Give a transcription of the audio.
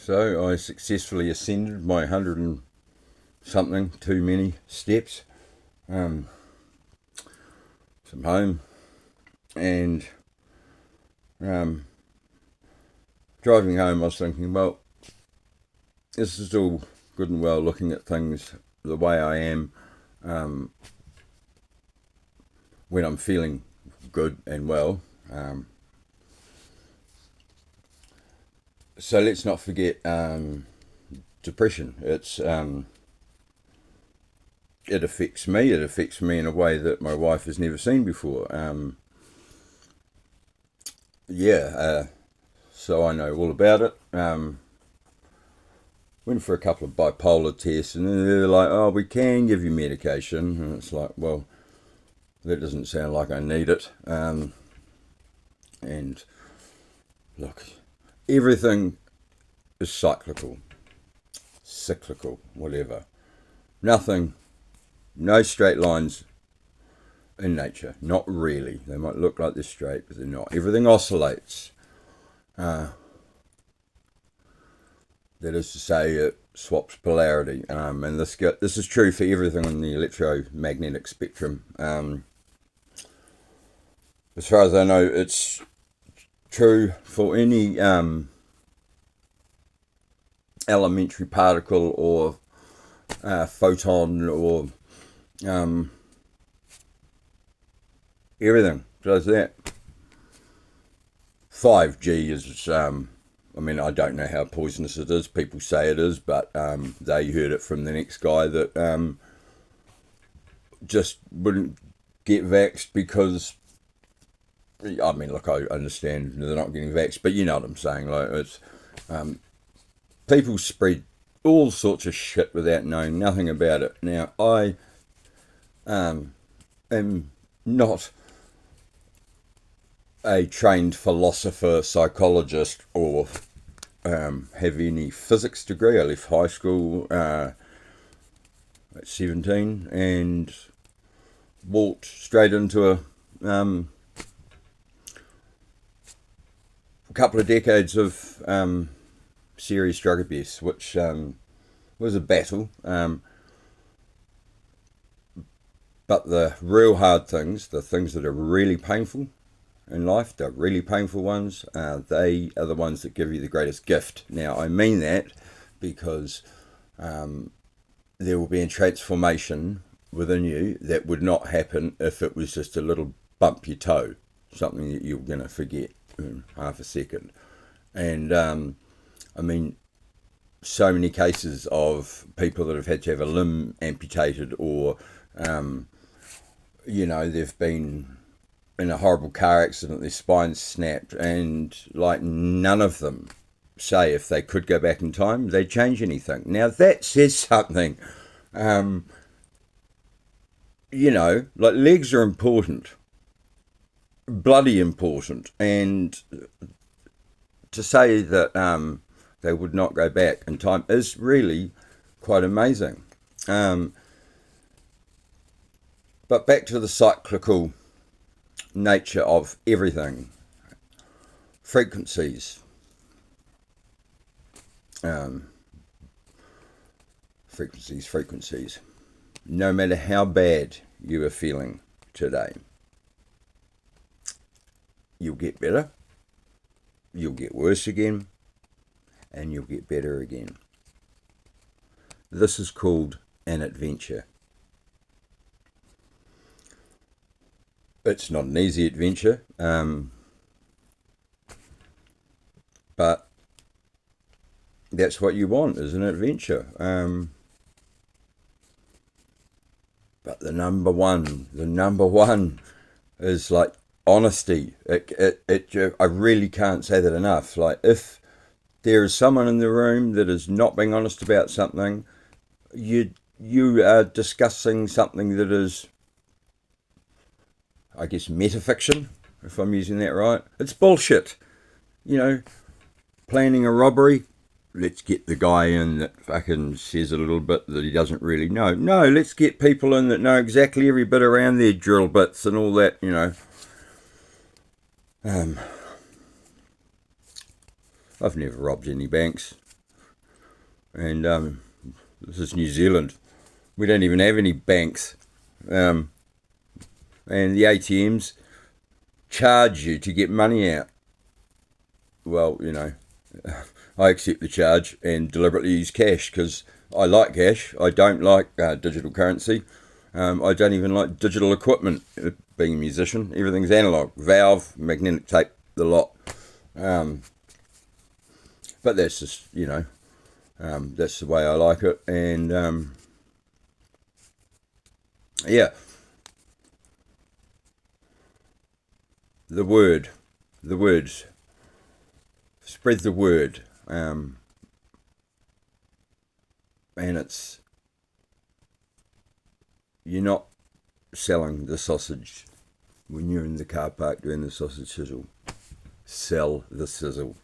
so I successfully ascended my 100 and something too many steps from home, and driving home I was thinking, well, this is all good and well looking at things the way I am when I'm feeling good and well. So let's not forget depression. It affects me. It affects me in a way that my wife has never seen before. So I know all about it. Went for a couple of bipolar tests, and they're like, "Oh, we can give you medication," and it's like, well, that doesn't sound like I need it. And look, everything is cyclical, whatever. Nothing, no straight lines in nature. Not really. They might look like they're straight, but they're not. Everything oscillates. That is to say, it swaps polarity. And this is true for everything in the electromagnetic spectrum. As far as I know, it's true for any elementary particle or photon or everything does that. 5G is, I don't know how poisonous it is. People say it is, but they heard it from the next guy that just wouldn't get vaxxed because, I understand they're not getting vaxxed, but you know what I'm saying. Like, it's people spread all sorts of shit without knowing nothing about it. Now, I am not a trained philosopher, psychologist, or have any physics degree. I left high school at 17 and walked straight into a couple of decades of serious drug abuse, which was a battle. But the real hard things, the things that are really painful in life, the really painful ones, they are the ones that give you the greatest gift. Now, I mean that because there will be a transformation within you that would not happen if it was just a little bump your toe, something that you're going to forget in half a second. And so many cases of people that have had to have a limb amputated, or they've been in a horrible car accident, their spines snapped, and like none of them say if they could go back in time, they'd change anything. Now that says something. Like legs are important, bloody important, and to say that they would not go back in time is really quite amazing. But back to the cyclical nature of everything. Frequencies. Frequencies. No matter how bad you are feeling today, you'll get better, you'll get worse again, and you'll get better again. This is called an adventure. It's not an easy adventure, but that's what you want, is an adventure. But the number one is like honesty. I really can't say that enough. Like, if there is someone in the room that is not being honest about something, you are discussing something that is, I guess, metafiction, if I'm using that right. It's bullshit. Planning a robbery, let's get the guy in that fucking says a little bit that he doesn't really know. No, let's get people in that know exactly every bit around their drill bits and all that, I've never robbed any banks. And this is New Zealand. We don't even have any banks. And the ATMs charge you to get money out. Well, I accept the charge and deliberately use cash because I like cash. I don't like digital currency. I don't even like digital equipment. Being a musician, everything's analog, valve, magnetic tape, the lot. But that's just that's the way I like it. And yeah, the words, spread the word. And you're not selling the sausage when you're in the car park doing the sausage sizzle. Sell the sizzle.